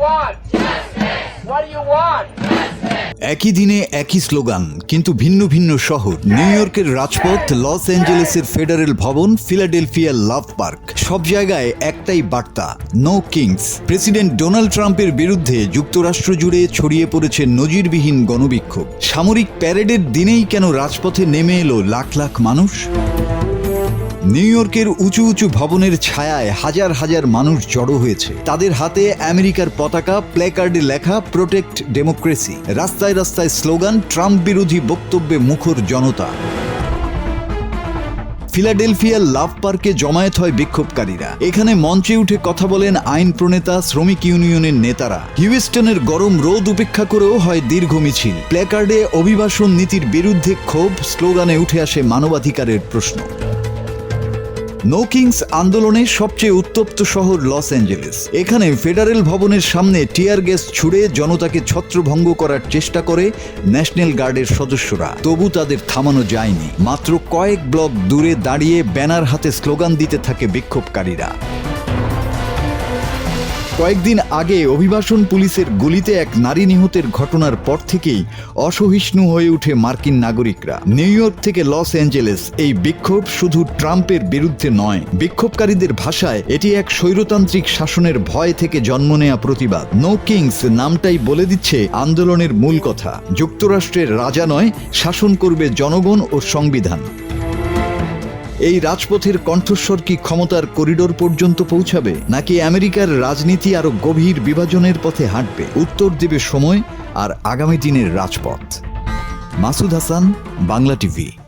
want? What do you want? একই দিনে একই স্লোগান, কিন্তু ভিন্ন ভিন্ন শহর। নিউ ইয়র্কের রাজপথ, লস অ্যাঞ্জেলেসের ফেডারেল ভবন, ফিলাডেলফিয়ার লাভ পার্ক, সব জায়গায় একটাই বার্তা, নো কিংস। প্রেসিডেন্ট ডোনাল্ড ট্রাম্পের বিরুদ্ধে যুক্তরাষ্ট্র জুড়ে ছড়িয়ে পড়েছে নজিরবিহীন গণবিক্ষোভ। সামরিক প্যারেডের দিনেই কেন রাজপথে নেমে এলো লাখ লাখ মানুষ? নিউ ইয়র্কের উঁচু উঁচু ভবনের ছায়ায় হাজার হাজার মানুষ জড়ো হয়েছে। তাদের হাতে আমেরিকার পতাকা, প্ল্যাকার্ডে লেখা প্রোটেক্ট ডেমোক্রেসি। রাস্তায় রাস্তায় স্লোগান, ট্রাম্প বিরোধী বক্তব্যে মুখর জনতা। ফিলাডেলফিয়ার লাভ পার্কে জমায়েত হয় বিক্ষোভকারীরা। এখানে মঞ্চে উঠে কথা বলেন আইন প্রণেতা, শ্রমিক ইউনিয়নের নেতারা। হিউস্টনের গরম রোদ উপেক্ষা করেও হয় দীর্ঘ মিছিল। প্ল্যাকার্ডে অভিবাসন নীতির বিরুদ্ধে ক্ষোভ, স্লোগানে উঠে আসে মানবাধিকারের প্রশ্ন। নো কিংস আন্দোলনে সবচেয়ে উত্তপ্ত শহর লস অ্যাঞ্জেলেস। এখানে ফেডারেল ভবনের সামনে টিয়ার গ্যাস ছুড়ে জনতাকে ছত্রভঙ্গ করার চেষ্টা করে ন্যাশনাল গার্ডের সদস্যরা। তবু তাদের থামানো যায়নি। মাত্র কয়েক ব্লক দূরে দাঁড়িয়ে ব্যানার হাতে স্লোগান দিতে থাকে বিক্ষোভকারীরা। কয়েকদিন আগে অভিবাসন পুলিশের গুলিতে এক নারী নিহতের ঘটনার পর থেকেই অসহিষ্ণু হয়ে উঠে মার্কিন নাগরিকরা। নিউ ইয়র্ক থেকে লস অ্যাঞ্জেলেস এই বিক্ষোভ শুধু ট্রাম্পের বিরুদ্ধে নয়। বিক্ষোভকারীদের ভাষায় এটি এক স্বৈরতান্ত্রিক শাসনের ভয় থেকে জন্ম নেয়া প্রতিবাদ। নো কিংস নামটাই বলে দিচ্ছে আন্দোলনের মূল কথা। যুক্তরাষ্ট্রের রাজা নয়, শাসন করবে জনগণ ও সংবিধান। এই রাজপথের কণ্ঠস্বর কি ক্ষমতার করিডোর পর্যন্ত পৌঁছাবে, নাকি আমেরিকার রাজনীতি আরো গভীর বিভাজনের পথে হাঁটবে? উত্তর দেবে সময় আর আগামী দিনের রাজপথ। মাসুদ হাসান, বাংলা টিভি।